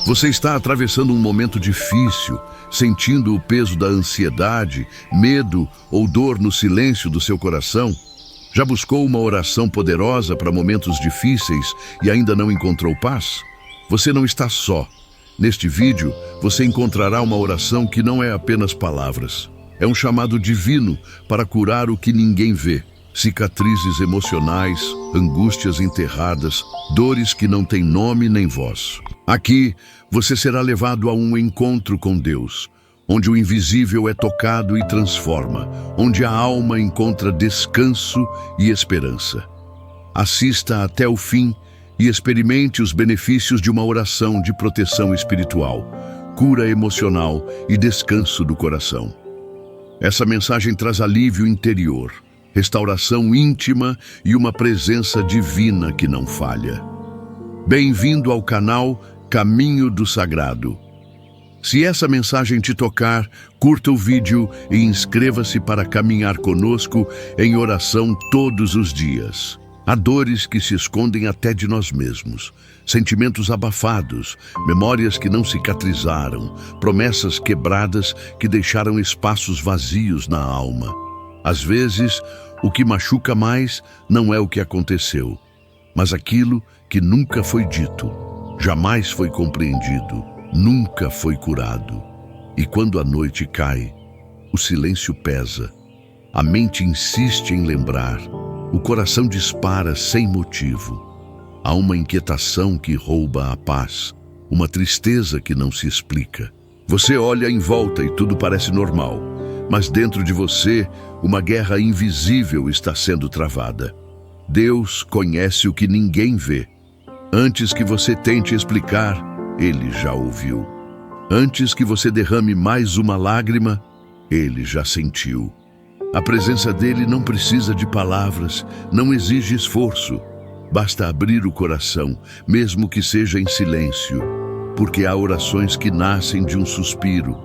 Você está atravessando um momento difícil, sentindo o peso da ansiedade, medo ou dor no silêncio do seu coração? Já buscou uma oração poderosa para momentos difíceis e ainda não encontrou paz? Você não está só. Neste vídeo, você encontrará uma oração que não é apenas palavras. É um chamado divino para curar o que ninguém vê. Cicatrizes emocionais, angústias enterradas, dores que não têm nome nem voz. Aqui, você será levado a um encontro com Deus, onde o invisível é tocado e transforma, onde a alma encontra descanso e esperança. Assista até o fim e experimente os benefícios de uma oração de proteção espiritual, cura emocional e descanso do coração. Essa mensagem traz alívio interior, restauração íntima e uma presença divina que não falha. Bem-vindo ao canal Caminho do Sagrado. Se essa mensagem te tocar, curta o vídeo e inscreva-se para caminhar conosco em oração todos os dias. Há dores que se escondem até de nós mesmos, sentimentos abafados, memórias que não cicatrizaram, promessas quebradas que deixaram espaços vazios na alma. Às vezes, o que machuca mais não é o que aconteceu, mas aquilo que nunca foi dito, jamais foi compreendido, nunca foi curado. E quando a noite cai, o silêncio pesa, a mente insiste em lembrar, o coração dispara sem motivo. Há uma inquietação que rouba a paz, uma tristeza que não se explica. Você olha em volta e tudo parece normal, mas dentro de você, uma guerra invisível está sendo travada. Deus conhece o que ninguém vê. Antes que você tente explicar, Ele já ouviu. Antes que você derrame mais uma lágrima, Ele já sentiu. A presença dele não precisa de palavras, não exige esforço. Basta abrir o coração, mesmo que seja em silêncio, porque há orações que nascem de um suspiro,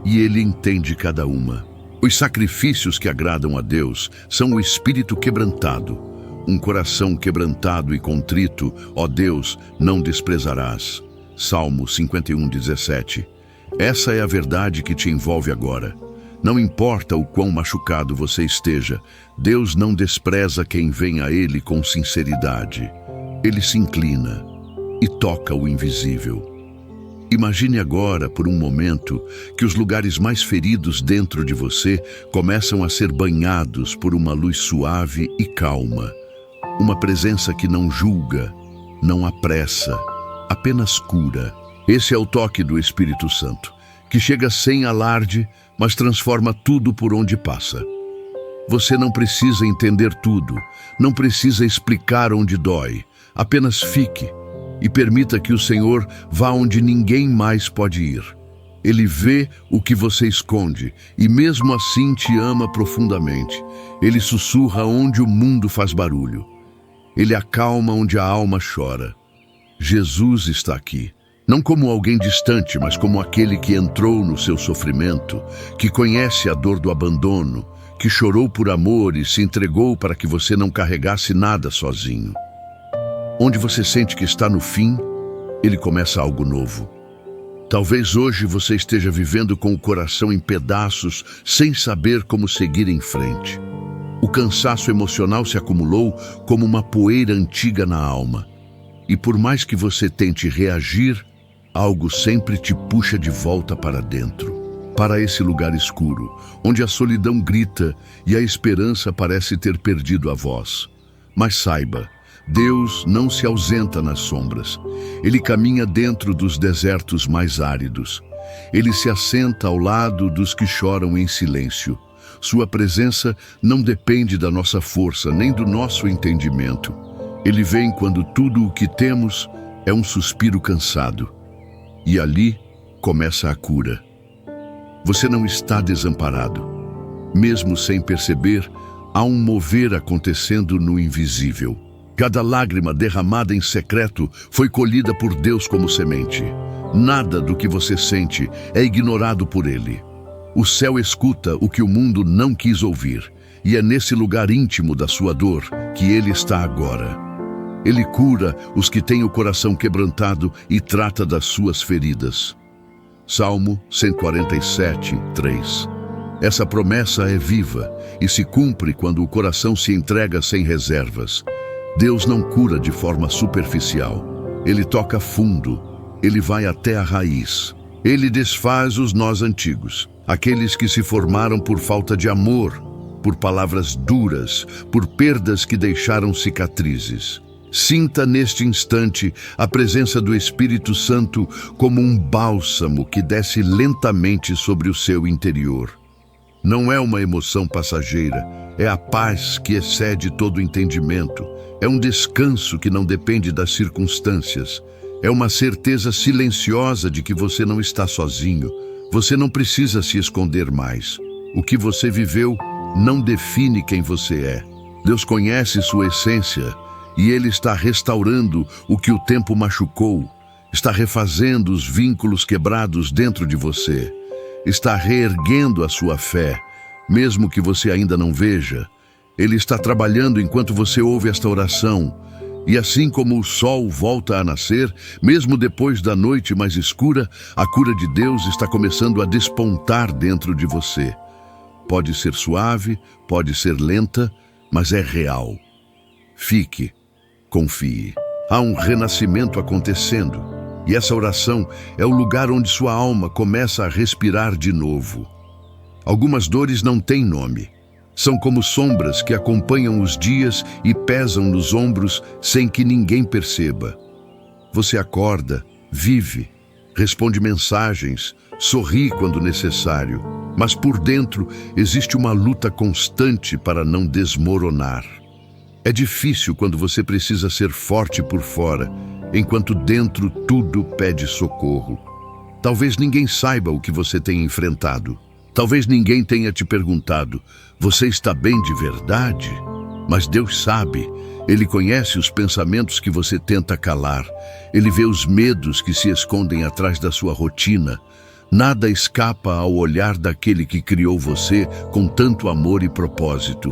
e ele entende cada uma. Os sacrifícios que agradam a Deus são o espírito quebrantado. Um coração quebrantado e contrito, ó Deus, não desprezarás. Salmo 51:17. Essa é a verdade que te envolve agora. Não importa o quão machucado você esteja, Deus não despreza quem vem a Ele com sinceridade. Ele se inclina e toca o invisível. Imagine agora, por um momento, que os lugares mais feridos dentro de você começam a ser banhados por uma luz suave e calma. Uma presença que não julga, não apressa, apenas cura. Esse é o toque do Espírito Santo, que chega sem alarde, mas transforma tudo por onde passa. Você não precisa entender tudo, não precisa explicar onde dói. Apenas fique e permita que o Senhor vá onde ninguém mais pode ir. Ele vê o que você esconde e mesmo assim te ama profundamente. Ele sussurra onde o mundo faz barulho. Ele acalma onde a alma chora. Jesus está aqui. Não como alguém distante, mas como aquele que entrou no seu sofrimento, que conhece a dor do abandono, que chorou por amor e se entregou para que você não carregasse nada sozinho. Onde você sente que está no fim, ele começa algo novo. Talvez hoje você esteja vivendo com o coração em pedaços, sem saber como seguir em frente. O cansaço emocional se acumulou como uma poeira antiga na alma. E por mais que você tente reagir, algo sempre te puxa de volta para dentro, para esse lugar escuro, onde a solidão grita e a esperança parece ter perdido a voz. Mas saiba, Deus não se ausenta nas sombras. Ele caminha dentro dos desertos mais áridos. Ele se assenta ao lado dos que choram em silêncio. Sua presença não depende da nossa força nem do nosso entendimento. Ele vem quando tudo o que temos é um suspiro cansado. E ali começa a cura. Você não está desamparado. Mesmo sem perceber, há um mover acontecendo no invisível. Cada lágrima derramada em secreto foi colhida por Deus como semente. Nada do que você sente é ignorado por Ele. O céu escuta o que o mundo não quis ouvir, e é nesse lugar íntimo da sua dor que Ele está agora. Ele cura os que têm o coração quebrantado e trata das suas feridas. Salmo 147, 3. Essa promessa é viva e se cumpre quando o coração se entrega sem reservas. Deus não cura de forma superficial. Ele toca fundo. Ele vai até a raiz. Ele desfaz os nós antigos, aqueles que se formaram por falta de amor, por palavras duras, por perdas que deixaram cicatrizes. Sinta neste instante a presença do Espírito Santo como um bálsamo que desce lentamente sobre o seu interior. Não é uma emoção passageira, é a paz que excede todo entendimento. É um descanso que não depende das circunstâncias. É uma certeza silenciosa de que você não está sozinho. Você não precisa se esconder mais. O que você viveu não define quem você é. Deus conhece sua essência e Ele está restaurando o que o tempo machucou. Está refazendo os vínculos quebrados dentro de você. Está reerguendo a sua fé, mesmo que você ainda não veja. Ele está trabalhando enquanto você ouve esta oração. E assim como o sol volta a nascer, mesmo depois da noite mais escura, a cura de Deus está começando a despontar dentro de você. Pode ser suave, pode ser lenta, mas é real. Fique, confie. Há um renascimento acontecendo. E essa oração é o lugar onde sua alma começa a respirar de novo. Algumas dores não têm nome. São como sombras que acompanham os dias e pesam nos ombros sem que ninguém perceba. Você acorda, vive, responde mensagens, sorri quando necessário, mas por dentro existe uma luta constante para não desmoronar. É difícil quando você precisa ser forte por fora, enquanto dentro tudo pede socorro. Talvez ninguém saiba o que você tem enfrentado. Talvez ninguém tenha te perguntado, você está bem de verdade? Mas Deus sabe, Ele conhece os pensamentos que você tenta calar. Ele vê os medos que se escondem atrás da sua rotina. Nada escapa ao olhar daquele que criou você com tanto amor e propósito.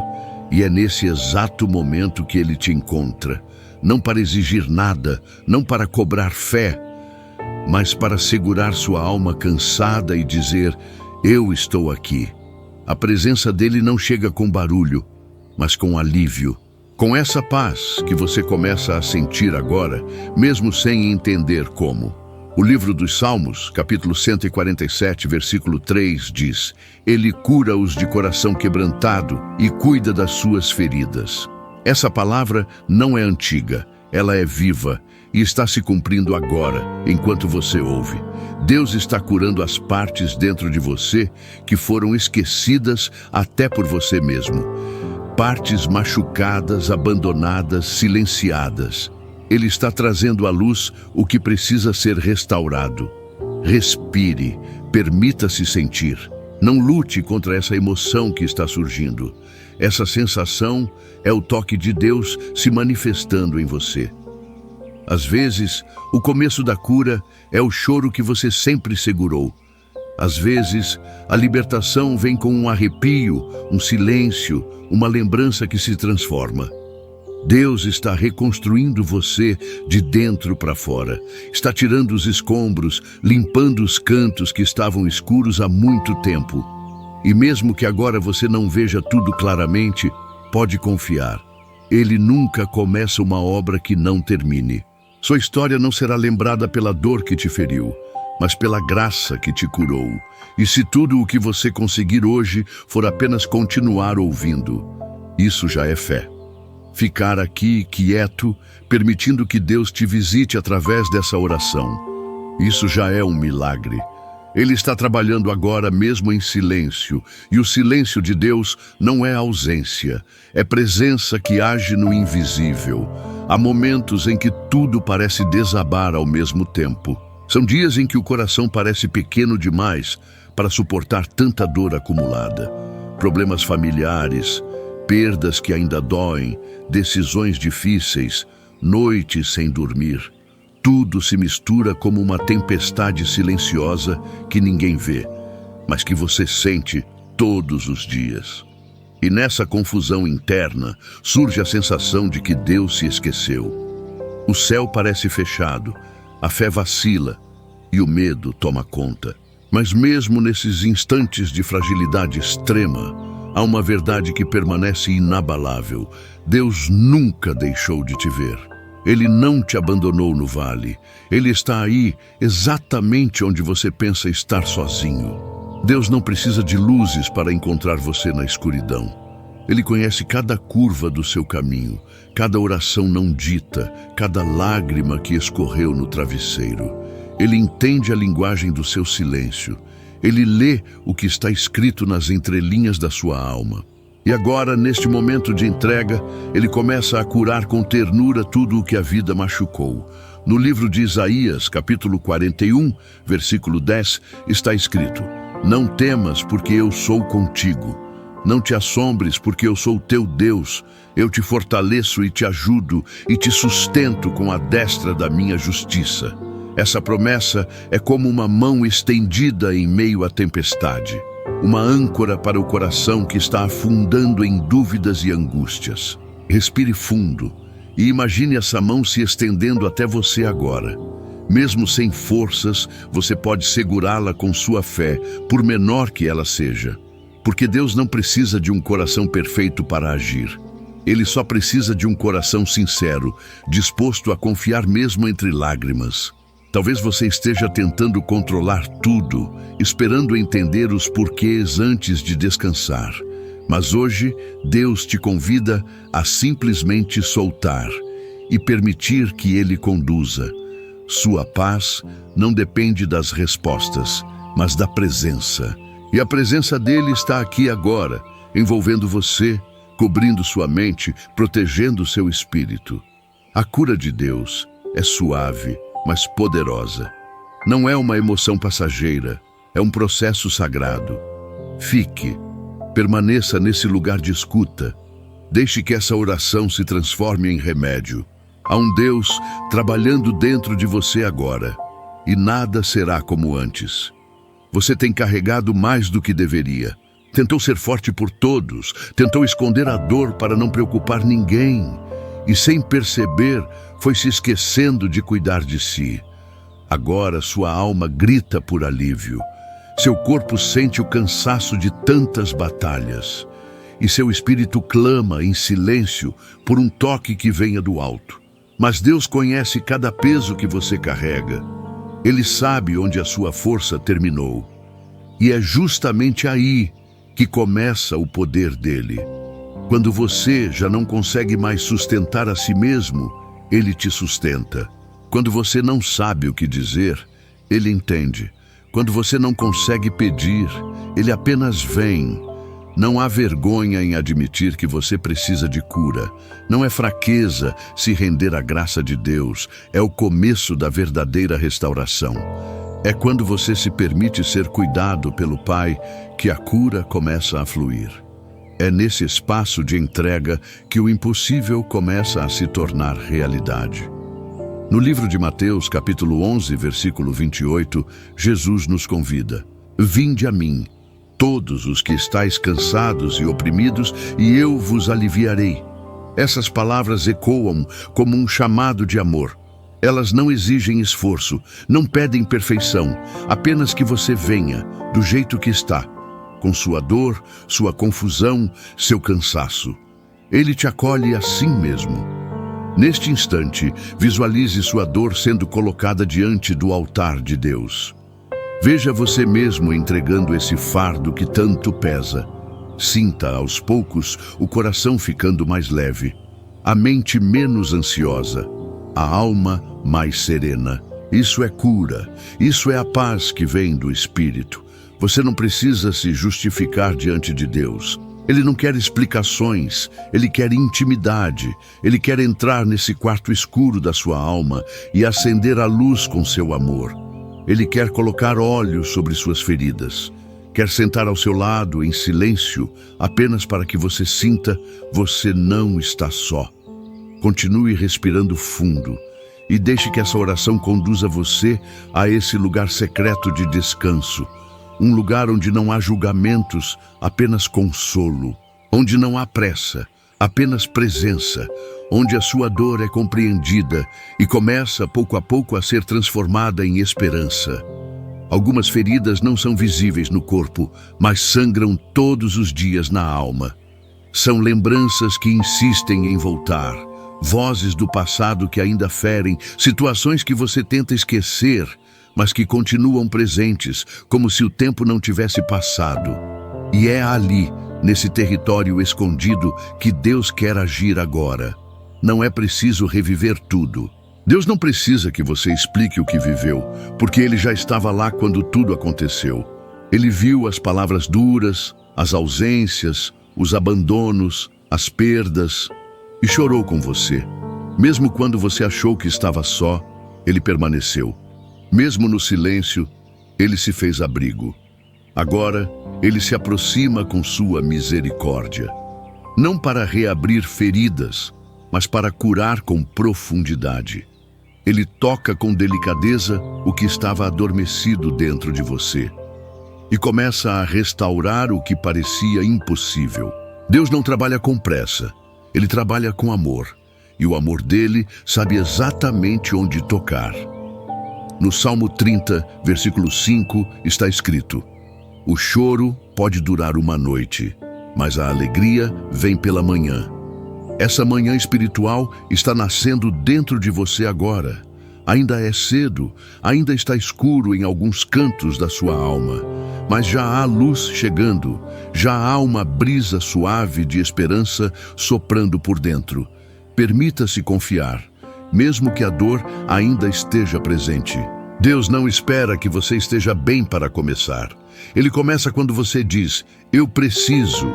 E é nesse exato momento que Ele te encontra. Não para exigir nada, não para cobrar fé, mas para segurar sua alma cansada e dizer, eu estou aqui. A presença dele não chega com barulho, mas com alívio. Com essa paz que você começa a sentir agora, mesmo sem entender como. O livro dos Salmos, capítulo 147, versículo 3, diz, Ele cura os de coração quebrantado e cuida das suas feridas. Essa palavra não é antiga, ela é viva e está se cumprindo agora, enquanto você ouve. Deus está curando as partes dentro de você que foram esquecidas até por você mesmo. Partes machucadas, abandonadas, silenciadas. Ele está trazendo à luz o que precisa ser restaurado. Respire, permita-se sentir. Não lute contra essa emoção que está surgindo. Essa sensação é o toque de Deus se manifestando em você. Às vezes, o começo da cura é o choro que você sempre segurou. Às vezes, a libertação vem com um arrepio, um silêncio, uma lembrança que se transforma. Deus está reconstruindo você de dentro para fora. Está tirando os escombros, limpando os cantos que estavam escuros há muito tempo. E mesmo que agora você não veja tudo claramente, pode confiar. Ele nunca começa uma obra que não termine. Sua história não será lembrada pela dor que te feriu, mas pela graça que te curou. E se tudo o que você conseguir hoje for apenas continuar ouvindo, isso já é fé. Ficar aqui quieto, permitindo que Deus te visite através dessa oração, isso já é um milagre. Ele está trabalhando agora mesmo em silêncio, e o silêncio de Deus não é ausência, é presença que age no invisível. Há momentos em que tudo parece desabar ao mesmo tempo. São dias em que o coração parece pequeno demais para suportar tanta dor acumulada. Problemas familiares, perdas que ainda doem, decisões difíceis, noites sem dormir. Tudo se mistura como uma tempestade silenciosa que ninguém vê, mas que você sente todos os dias. E nessa confusão interna surge a sensação de que Deus se esqueceu. O céu parece fechado, a fé vacila e o medo toma conta. Mas mesmo nesses instantes de fragilidade extrema, há uma verdade que permanece inabalável. Deus nunca deixou de te ver. Ele não te abandonou no vale. Ele está aí exatamente onde você pensa estar sozinho. Deus não precisa de luzes para encontrar você na escuridão. Ele conhece cada curva do seu caminho, cada oração não dita, cada lágrima que escorreu no travesseiro. Ele entende a linguagem do seu silêncio. Ele lê o que está escrito nas entrelinhas da sua alma. E agora, neste momento de entrega, ele começa a curar com ternura tudo o que a vida machucou. No livro de Isaías, capítulo 41, versículo 10, está escrito: Não temas, porque eu sou contigo. Não te assombres, porque eu sou teu Deus. Eu te fortaleço e te ajudo e te sustento com a destra da minha justiça. Essa promessa é como uma mão estendida em meio à tempestade. Uma âncora para o coração que está afundando em dúvidas e angústias. Respire fundo e imagine essa mão se estendendo até você agora. Mesmo sem forças, você pode segurá-la com sua fé, por menor que ela seja. Porque Deus não precisa de um coração perfeito para agir. Ele só precisa de um coração sincero, disposto a confiar mesmo entre lágrimas. Talvez você esteja tentando controlar tudo, esperando entender os porquês antes de descansar. Mas hoje, Deus te convida a simplesmente soltar e permitir que Ele conduza. Sua paz não depende das respostas, mas da presença. E a presença dele está aqui agora, envolvendo você, cobrindo sua mente, protegendo seu espírito. A cura de Deus é suave, mas poderosa. Não é uma emoção passageira, é um processo sagrado. Fique, permaneça nesse lugar de escuta. Deixe que essa oração se transforme em remédio. Há um Deus trabalhando dentro de você agora, e nada será como antes. Você tem carregado mais do que deveria. Tentou ser forte por todos, tentou esconder a dor para não preocupar ninguém. E sem perceber, foi se esquecendo de cuidar de si. Agora sua alma grita por alívio. Seu corpo sente o cansaço de tantas batalhas. E seu espírito clama em silêncio por um toque que venha do alto. Mas Deus conhece cada peso que você carrega. Ele sabe onde a sua força terminou. E é justamente aí que começa o poder dele. Quando você já não consegue mais sustentar a si mesmo, ele te sustenta. Quando você não sabe o que dizer, ele entende. Quando você não consegue pedir, ele apenas vem. Não há vergonha em admitir que você precisa de cura. Não é fraqueza se render à graça de Deus. É o começo da verdadeira restauração. É quando você se permite ser cuidado pelo Pai que a cura começa a fluir. É nesse espaço de entrega que o impossível começa a se tornar realidade. No livro de Mateus, capítulo 11, versículo 28, Jesus nos convida: Vinde a mim, todos os que estáis cansados e oprimidos, e eu vos aliviarei. Essas palavras ecoam como um chamado de amor. Elas não exigem esforço, não pedem perfeição, apenas que você venha, do jeito que está, com sua dor, sua confusão, seu cansaço. Ele te acolhe assim mesmo. Neste instante, visualize sua dor sendo colocada diante do altar de Deus. Veja você mesmo entregando esse fardo que tanto pesa. Sinta, aos poucos, o coração ficando mais leve, a mente menos ansiosa, a alma mais serena. Isso é cura, isso é a paz que vem do Espírito. Você não precisa se justificar diante de Deus. Ele não quer explicações, ele quer intimidade. Ele quer entrar nesse quarto escuro da sua alma e acender a luz com seu amor. Ele quer colocar óleo sobre suas feridas. Quer sentar ao seu lado em silêncio, apenas para que você sinta, você não está só. Continue respirando fundo e deixe que essa oração conduza você a esse lugar secreto de descanso. Um lugar onde não há julgamentos, apenas consolo. Onde não há pressa, apenas presença. onde a sua dor é compreendida e começa pouco a pouco a ser transformada em esperança. Algumas feridas não são visíveis no corpo, mas sangram todos os dias na alma. São lembranças que insistem em voltar, vozes do passado que ainda ferem, situações que você tenta esquecer, mas que continuam presentes, como se o tempo não tivesse passado. E é ali, nesse território escondido, que Deus quer agir agora. Não é preciso reviver tudo. Deus não precisa que você explique o que viveu, porque Ele já estava lá quando tudo aconteceu. Ele viu as palavras duras, as ausências, os abandonos, as perdas, e chorou com você. Mesmo quando você achou que estava só, Ele permaneceu. Mesmo no silêncio, Ele se fez abrigo. Agora, Ele se aproxima com sua misericórdia. Não para reabrir feridas, mas para curar com profundidade. Ele toca com delicadeza o que estava adormecido dentro de você e começa a restaurar o que parecia impossível. Deus não trabalha com pressa, Ele trabalha com amor, e o amor dele sabe exatamente onde tocar. No Salmo 30, versículo 5, está escrito: o choro pode durar uma noite, mas a alegria vem pela manhã. Essa manhã espiritual está nascendo dentro de você agora. Ainda é cedo, ainda está escuro em alguns cantos da sua alma, mas já há luz chegando, já há uma brisa suave de esperança soprando por dentro. Permita-se confiar, mesmo que a dor ainda esteja presente. Deus não espera que você esteja bem para começar. Ele começa quando você diz, eu preciso.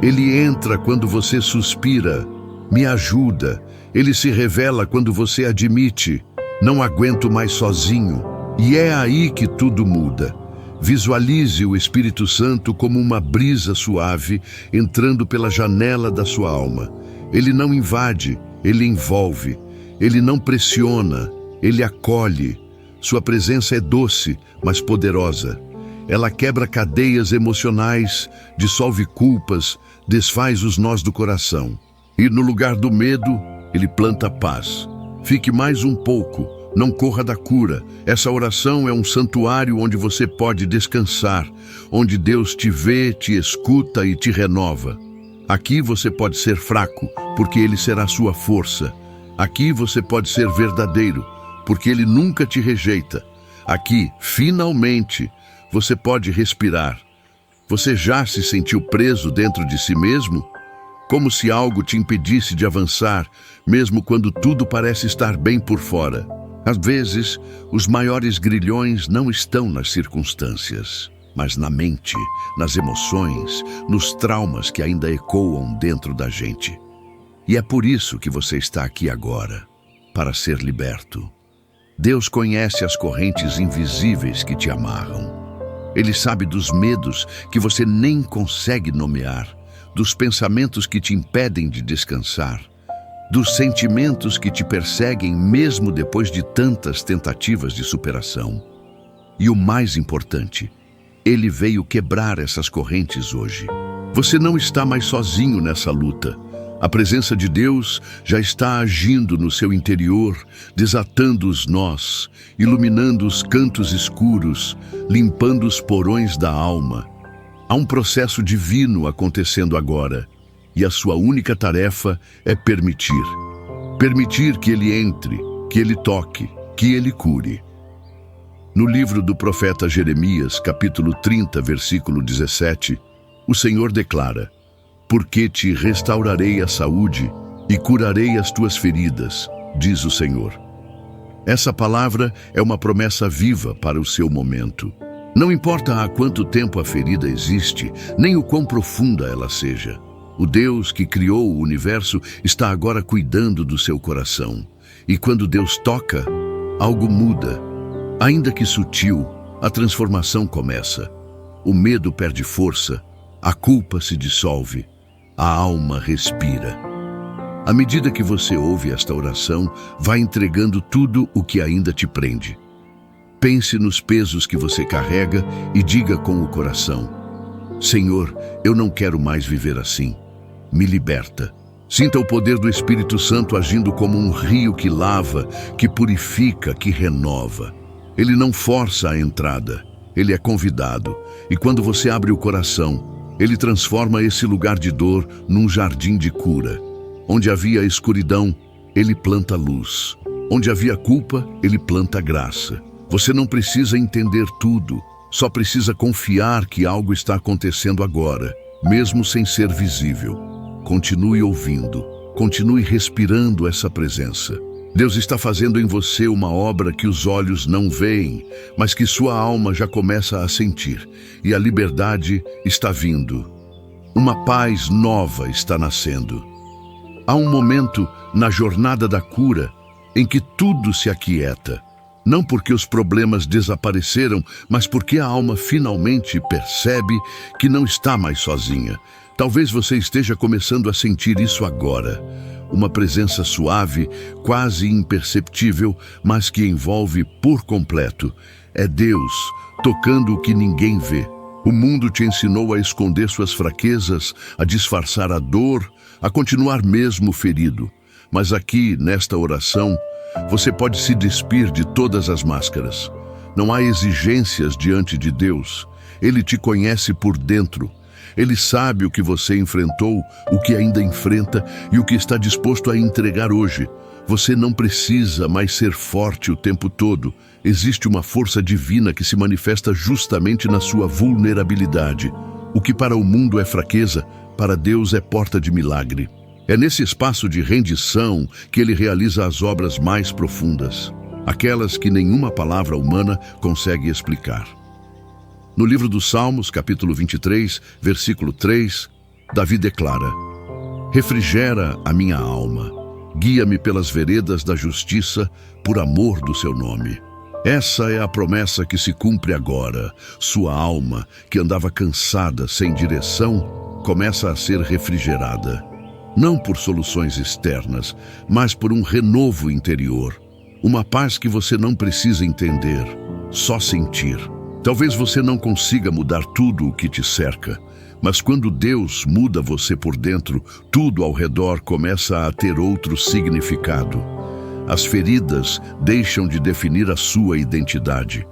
Ele entra quando você suspira, me ajuda. Ele se revela quando você admite, não aguento mais sozinho. E é aí que tudo muda. Visualize o Espírito Santo como uma brisa suave entrando pela janela da sua alma. Ele não invade, ele envolve. Ele não pressiona, ele acolhe. Sua presença é doce, mas poderosa. Ela quebra cadeias emocionais, dissolve culpas, desfaz os nós do coração. E no lugar do medo, ele planta paz. Fique mais um pouco, não corra da cura. Essa oração é um santuário onde você pode descansar, onde Deus te vê, te escuta e te renova. Aqui você pode ser fraco, porque Ele será sua força. Aqui você pode ser verdadeiro, porque Ele nunca te rejeita. Aqui, finalmente, você pode respirar. Você já se sentiu preso dentro de si mesmo? Como se algo te impedisse de avançar, mesmo quando tudo parece estar bem por fora. Às vezes, os maiores grilhões não estão nas circunstâncias, mas na mente, nas emoções, nos traumas que ainda ecoam dentro da gente. E é por isso que você está aqui agora, para ser liberto. Deus conhece as correntes invisíveis que te amarram. Ele sabe dos medos que você nem consegue nomear, dos pensamentos que te impedem de descansar, dos sentimentos que te perseguem mesmo depois de tantas tentativas de superação. E o mais importante, Ele veio quebrar essas correntes hoje. Você não está mais sozinho nessa luta. A presença de Deus já está agindo no seu interior, desatando os nós, iluminando os cantos escuros, limpando os porões da alma. Há um processo divino acontecendo agora, e a sua única tarefa é permitir. Permitir que Ele entre, que Ele toque, que Ele cure. No livro do profeta Jeremias, capítulo 30, versículo 17, o Senhor declara: porque te restaurarei a saúde e curarei as tuas feridas, diz o Senhor. Essa palavra é uma promessa viva para o seu momento. Não importa há quanto tempo a ferida existe, nem o quão profunda ela seja. O Deus que criou o universo está agora cuidando do seu coração. E quando Deus toca, algo muda. Ainda que sutil, a transformação começa. O medo perde força, a culpa se dissolve, a alma respira. À medida que você ouve esta oração, vai entregando tudo o que ainda te prende. Pense nos pesos que você carrega e diga com o coração: Senhor, eu não quero mais viver assim. Me liberta. Sinta o poder do Espírito Santo agindo como um rio que lava, que purifica, que renova. Ele não força a entrada, ele é convidado. E quando você abre o coração, ele transforma esse lugar de dor num jardim de cura. Onde havia escuridão, ele planta luz. Onde havia culpa, ele planta graça. Você não precisa entender tudo, só precisa confiar que algo está acontecendo agora, mesmo sem ser visível. Continue ouvindo, continue respirando essa presença. Deus está fazendo em você uma obra que os olhos não veem, mas que sua alma já começa a sentir. E a liberdade está vindo. Uma paz nova está nascendo. Há um momento na jornada da cura em que tudo se aquieta. Não porque os problemas desapareceram, mas porque a alma finalmente percebe que não está mais sozinha. Talvez você esteja começando a sentir isso agora. Uma presença suave, quase imperceptível, mas que envolve por completo. É Deus tocando o que ninguém vê. O mundo te ensinou a esconder suas fraquezas, a disfarçar a dor, a continuar mesmo ferido. Mas aqui, nesta oração, você pode se despir de todas as máscaras. Não há exigências diante de Deus. Ele te conhece por dentro. Ele sabe o que você enfrentou, o que ainda enfrenta e o que está disposto a entregar hoje. Você não precisa mais ser forte o tempo todo. Existe uma força divina que se manifesta justamente na sua vulnerabilidade. O que para o mundo é fraqueza, para Deus é porta de milagre. É nesse espaço de rendição que ele realiza as obras mais profundas, aquelas que nenhuma palavra humana consegue explicar. No livro dos Salmos, capítulo 23, versículo 3, Davi declara: refrigera a minha alma, guia-me pelas veredas da justiça, por amor do seu nome. Essa é a promessa que se cumpre agora. Sua alma, que andava cansada, sem direção, começa a ser refrigerada. Não por soluções externas, mas por um renovo interior. Uma paz que você não precisa entender, só sentir. Talvez você não consiga mudar tudo o que te cerca, mas quando Deus muda você por dentro, tudo ao redor começa a ter outro significado. As feridas deixam de definir a sua identidade.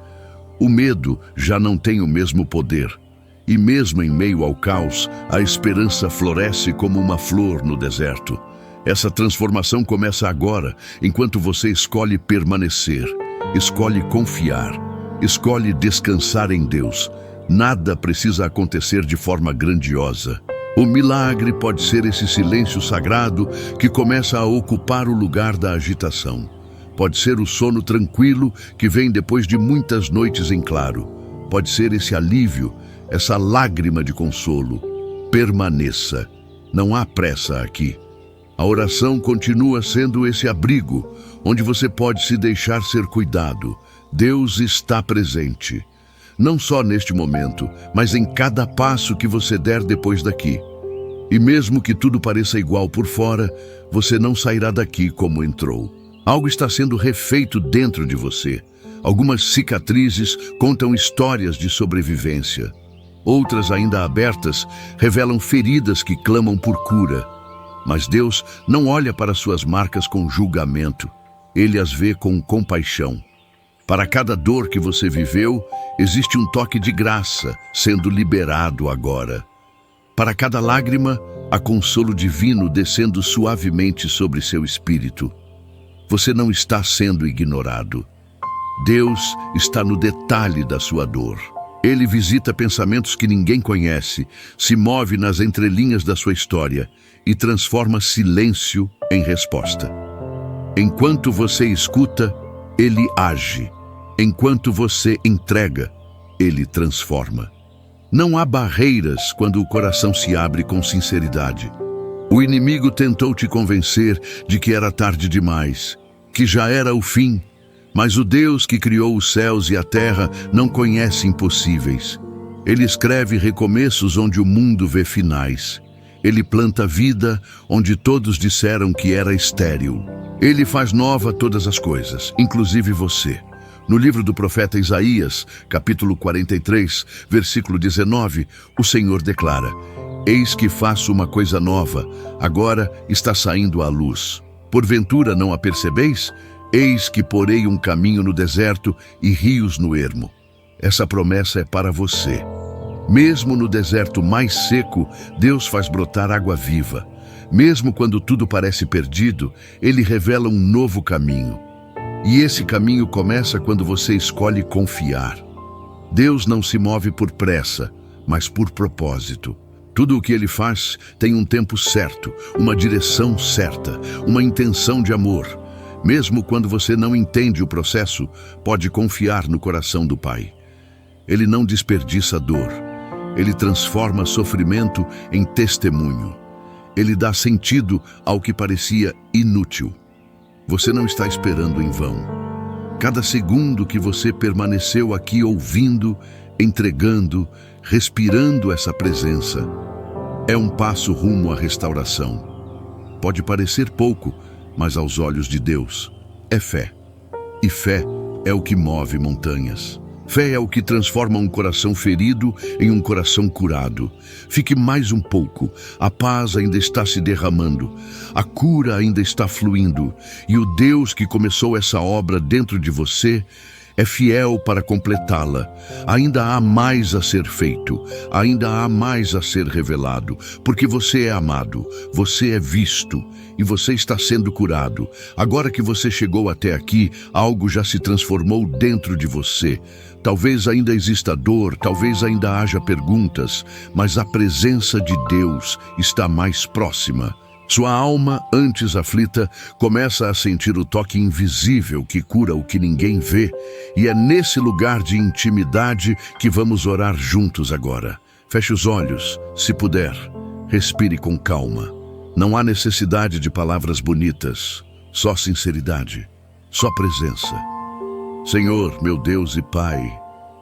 O medo já não tem o mesmo poder. E mesmo em meio ao caos, a esperança floresce como uma flor no deserto. Essa transformação começa agora, enquanto você escolhe permanecer, escolhe confiar, escolhe descansar em Deus. Nada precisa acontecer de forma grandiosa. O milagre pode ser esse silêncio sagrado que começa a ocupar o lugar da agitação. Pode ser o sono tranquilo que vem depois de muitas noites em claro. Pode ser esse alívio, essa lágrima de consolo. Permaneça. Não há pressa aqui. A oração continua sendo esse abrigo, onde você pode se deixar ser cuidado. Deus está presente. Não só neste momento, mas em cada passo que você der depois daqui. E mesmo que tudo pareça igual por fora, você não sairá daqui como entrou. Algo está sendo refeito dentro de você. Algumas cicatrizes contam histórias de sobrevivência. Outras, ainda abertas, revelam feridas que clamam por cura. Mas Deus não olha para suas marcas com julgamento. Ele as vê com compaixão. Para cada dor que você viveu, existe um toque de graça sendo liberado agora. Para cada lágrima, há consolo divino descendo suavemente sobre seu espírito. Você não está sendo ignorado. Deus está no detalhe da sua dor. Ele visita pensamentos que ninguém conhece, se move nas entrelinhas da sua história e transforma silêncio em resposta. Enquanto você escuta, ele age. Enquanto você entrega, ele transforma. Não há barreiras quando o coração se abre com sinceridade. O inimigo tentou te convencer de que era tarde demais, que já era o fim. Mas o Deus que criou os céus e a terra não conhece impossíveis. Ele escreve recomeços onde o mundo vê finais. Ele planta vida onde todos disseram que era estéril. Ele faz nova todas as coisas, inclusive você. No livro do profeta Isaías, capítulo 43, versículo 19, o Senhor declara: Eis que faço uma coisa nova, agora está saindo à luz. Porventura não a percebeis? Eis que porei um caminho no deserto e rios no ermo. Essa promessa é para você. Mesmo no deserto mais seco, Deus faz brotar água viva. Mesmo quando tudo parece perdido, Ele revela um novo caminho. E esse caminho começa quando você escolhe confiar. Deus não se move por pressa, mas por propósito. Tudo o que Ele faz tem um tempo certo, uma direção certa, uma intenção de amor. Mesmo quando você não entende o processo, pode confiar no coração do Pai. Ele não desperdiça dor. Ele transforma sofrimento em testemunho. Ele dá sentido ao que parecia inútil. Você não está esperando em vão. Cada segundo que você permaneceu aqui ouvindo, entregando, respirando essa presença, é um passo rumo à restauração. Pode parecer pouco, mas aos olhos de Deus é fé. E fé é o que move montanhas. Fé é o que transforma um coração ferido em um coração curado. Fique mais um pouco. A paz ainda está se derramando. A cura ainda está fluindo. E o Deus que começou essa obra dentro de você é fiel para completá-la. Ainda há mais a ser feito. Ainda há mais a ser revelado. Porque você é amado. Você é visto. E você está sendo curado. Agora que você chegou até aqui, algo já se transformou dentro de você. Talvez ainda exista dor, talvez ainda haja perguntas, mas a presença de Deus está mais próxima. Sua alma, antes aflita, começa a sentir o toque invisível que cura o que ninguém vê, e é nesse lugar de intimidade que vamos orar juntos agora. Feche os olhos, se puder. Respire com calma. Não há necessidade de palavras bonitas, só sinceridade, só presença. Senhor, meu Deus e Pai,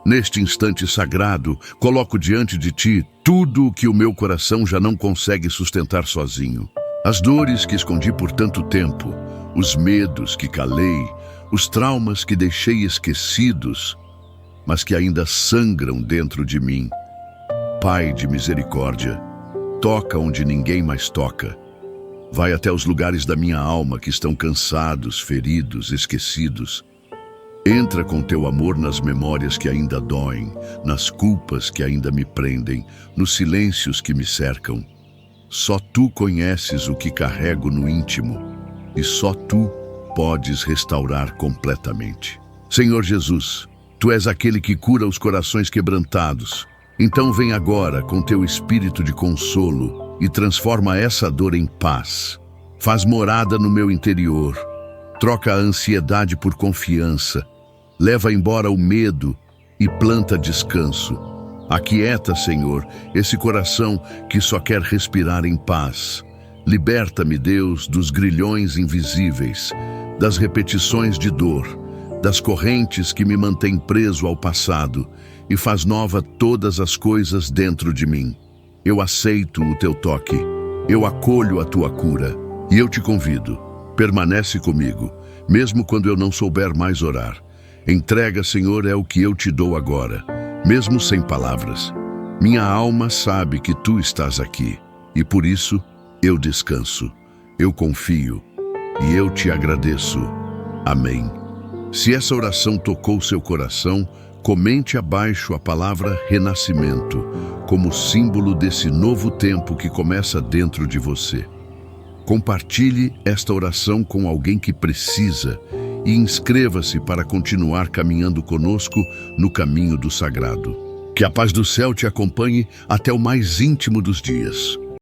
neste instante sagrado, coloco diante de Ti tudo o que o meu coração já não consegue sustentar sozinho. As dores que escondi por tanto tempo, os medos que calei, os traumas que deixei esquecidos, mas que ainda sangram dentro de mim. Pai de misericórdia, toca onde ninguém mais toca. Vai até os lugares da minha alma que estão cansados, feridos, esquecidos. Entra com teu amor nas memórias que ainda doem, nas culpas que ainda me prendem, nos silêncios que me cercam. Só tu conheces o que carrego no íntimo, e só tu podes restaurar completamente. Senhor Jesus, tu és aquele que cura os corações quebrantados. Então vem agora com teu espírito de consolo e transforma essa dor em paz. Faz morada no meu interior. Troca a ansiedade por confiança, leva embora o medo e planta descanso. Aquieta, Senhor, esse coração que só quer respirar em paz. Liberta-me, Deus, dos grilhões invisíveis, das repetições de dor, das correntes que me mantêm preso ao passado e faz nova todas as coisas dentro de mim. Eu aceito o teu toque, eu acolho a tua cura e eu te convido. Permanece comigo, mesmo quando eu não souber mais orar. Entrega, Senhor, é o que eu te dou agora, mesmo sem palavras. Minha alma sabe que tu estás aqui, e por isso eu descanso, eu confio e eu te agradeço. Amém. Se essa oração tocou seu coração, comente abaixo a palavra renascimento, como símbolo desse novo tempo que começa dentro de você. Compartilhe esta oração com alguém que precisa e inscreva-se para continuar caminhando conosco no caminho do sagrado. Que a paz do céu te acompanhe até o mais íntimo dos dias.